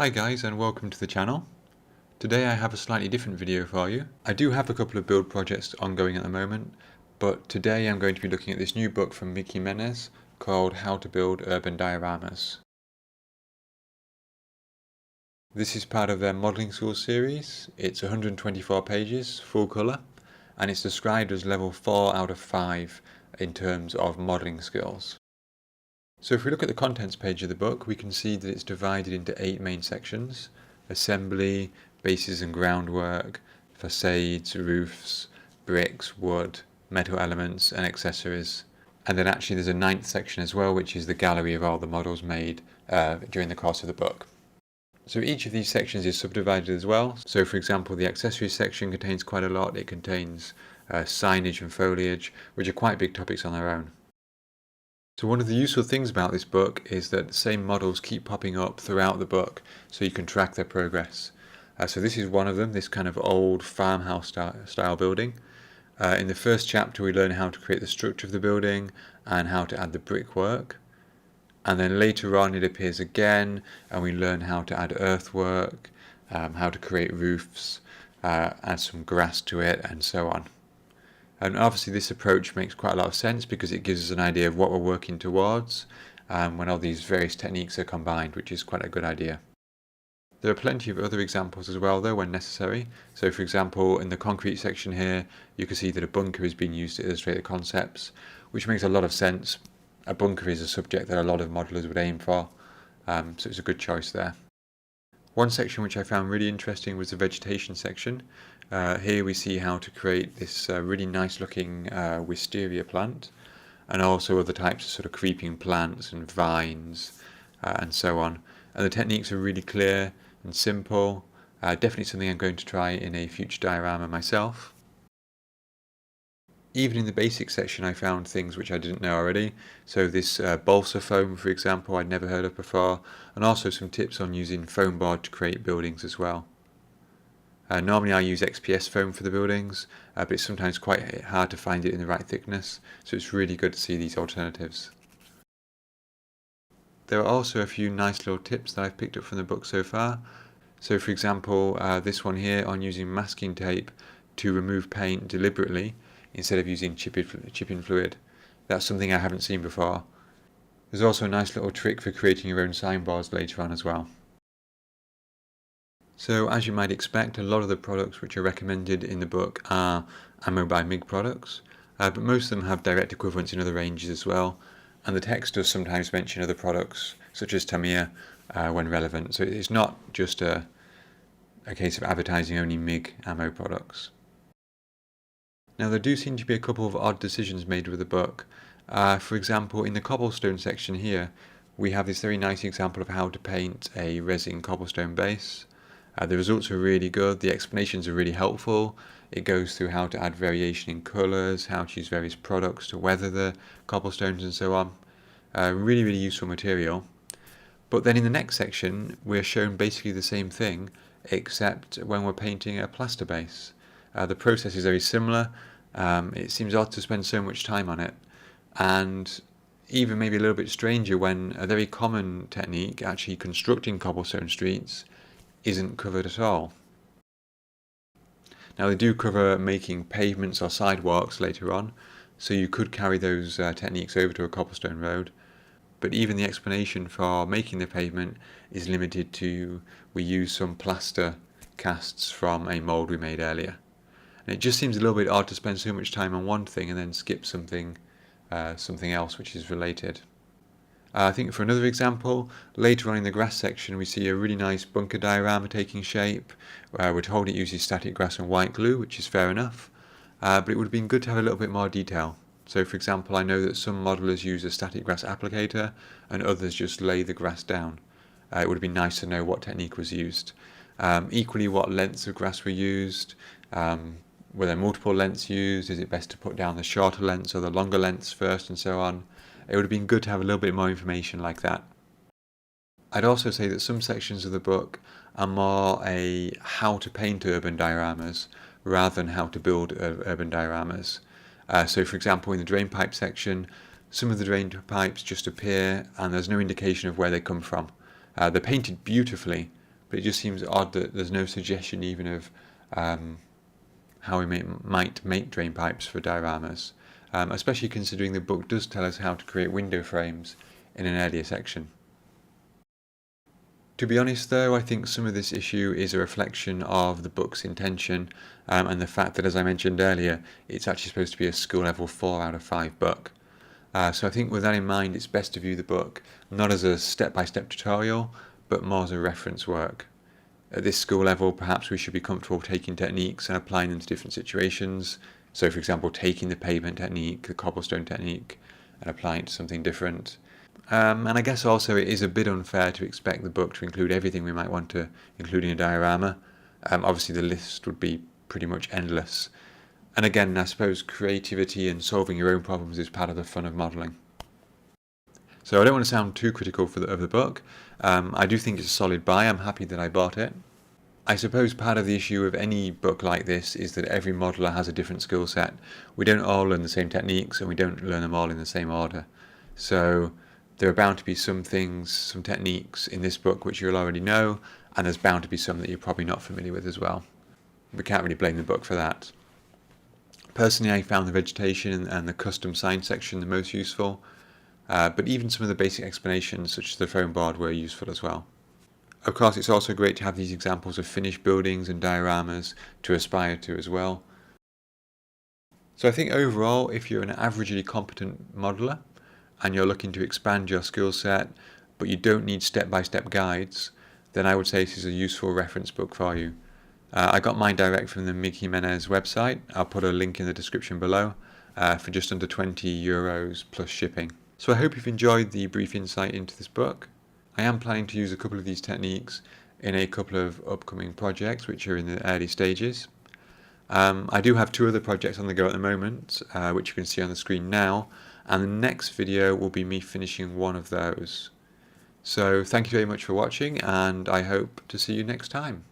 Hi guys, and welcome to the channel. Today I have a slightly different video for you. I do have a couple of build projects ongoing at the moment, but today I'm going to be looking at this new book from Mig Jimenez called How to Build Urban Dioramas. This is part of their modelling school series. It's 124 pages, full colour, and it's described as level 4 out of 5 in terms of modelling skills. So if we look at the contents page of the book, we can see that it's divided into 8 main sections: assembly, bases and groundwork, facades, roofs, bricks, wood, metal elements and accessories. And then actually there's a 9th section as well, which is the gallery of all the models made during the course of the book. So each of these sections is subdivided as well. So for example, the accessories section contains quite a lot. It contains signage and foliage, which are quite big topics on their own. So one of the useful things about this book is that the same models keep popping up throughout the book, so you can track their progress. So this is one of them, this kind of old farmhouse style building. In the first chapter we learn how to create the structure of the building and how to add the brickwork. And then later on it appears again and we learn how to add earthwork, how to create roofs, add some grass to it and so on. And obviously this approach makes quite a lot of sense because it gives us an idea of what we're working towards when all these various techniques are combined, which is quite a good idea. There are plenty of other examples as well though when necessary. So for example, in the concrete section here you can see that a bunker is being used to illustrate the concepts, which makes a lot of sense. A bunker is a subject that a lot of modelers would aim for, so it's a good choice there. One section which I found really interesting was the vegetation section. Here we see how to create this really nice looking wisteria plant, and also other types of sort of creeping plants and vines and so on. And the techniques are really clear and simple. Definitely something I'm going to try in a future diorama myself. Even in the basics section I found things which I didn't know already. So this balsa foam, for example, I'd never heard of before, and also some tips on using foam board to create buildings as well. Normally I use XPS foam for the buildings, but it's sometimes quite hard to find it in the right thickness, so it's really good to see these alternatives. There are also a few nice little tips that I've picked up from the book so far. So for example, this one here on using masking tape to remove paint deliberately instead of using chip-in fluid. That's something I haven't seen before. There's also a nice little trick for creating your own signboards later on as well. So as you might expect, a lot of the products which are recommended in the book are Ammo by Mig products, but most of them have direct equivalents in other ranges as well, and the text does sometimes mention other products such as Tamiya when relevant, so it's not just a case of advertising only Mig ammo products. Now there do seem to be a couple of odd decisions made with the book. For example, in the Cobblestone section here we have this very nice example of how to paint a resin cobblestone base. The results are really good, the explanations are really helpful. It goes through how to add variation in colours, how to use various products to weather the cobblestones and so on. Really useful material. But then in the next section we're shown basically the same thing, except when we're painting a plaster base. The process is very similar. It seems odd to spend so much time on it, and even maybe a little bit stranger when a very common technique, actually constructing cobblestone streets, isn't covered at all. Now they do cover making pavements or sidewalks later on, so you could carry those techniques over to a cobblestone road, but even the explanation for making the pavement is limited to we use some plaster casts from a mould we made earlier. And it just seems a little bit odd to spend so much time on one thing and then skip something else which is related. I think for another example, later on in the grass section we see a really nice bunker diorama taking shape. We're told it uses static grass and white glue, which is fair enough, but it would have been good to have a little bit more detail. So for example, I know that some modelers use a static grass applicator and others just lay the grass down. It would have been nice to know what technique was used. Equally, what lengths of grass were used. Were there multiple lengths used? Is it best to put down the shorter lengths or the longer lengths first and so on? It would have been good to have a little bit more information like that. I'd also say that some sections of the book are more a how to paint urban dioramas rather than how to build urban dioramas. So for example, in the drain pipe section, some of the drain pipes just appear and there's no indication of where they come from. They're painted beautifully, but it just seems odd that there's no suggestion even of how we might make drain pipes for dioramas, especially considering the book does tell us how to create window frames in an earlier section. To be honest though, I think some of this issue is a reflection of the book's intention and the fact that, as I mentioned earlier, it's actually supposed to be a school level 4 out of 5 book. So I think with that in mind, it's best to view the book not as a step-by-step tutorial, but more as a reference work. At this school level, perhaps we should be comfortable taking techniques and applying them to different situations. So for example, taking the pavement technique, the cobblestone technique, and applying it to something different. And I guess also it is a bit unfair to expect the book to include everything we might want to include in a diorama. Obviously the list would be pretty much endless. And again, I suppose creativity and solving your own problems is part of the fun of modelling. So I don't want to sound too critical of the book. I do think it's a solid buy. I'm happy that I bought it. I suppose part of the issue of any book like this is that every modeller has a different skill set. We don't all learn the same techniques and we don't learn them all in the same order. So there are bound to be some things, some techniques in this book which you'll already know, and there's bound to be some that you're probably not familiar with as well. We can't really blame the book for that. Personally, I found the vegetation and the custom sign section the most useful, but even some of the basic explanations such as the foam board were useful as well. Of course, it's also great to have these examples of finished buildings and dioramas to aspire to as well. So I think overall, if you're an averagely competent modeller and you're looking to expand your skill set, but you don't need step-by-step guides, then I would say this is a useful reference book for you. I got mine direct from the Mig Jimenez website. I'll put a link in the description below for just under €20 plus shipping. So I hope you've enjoyed the brief insight into this book. I am planning to use a couple of these techniques in a couple of upcoming projects which are in the early stages. I do have 2 other projects on the go at the moment, which you can see on the screen now, and the next video will be me finishing one of those. So thank you very much for watching, and I hope to see you next time.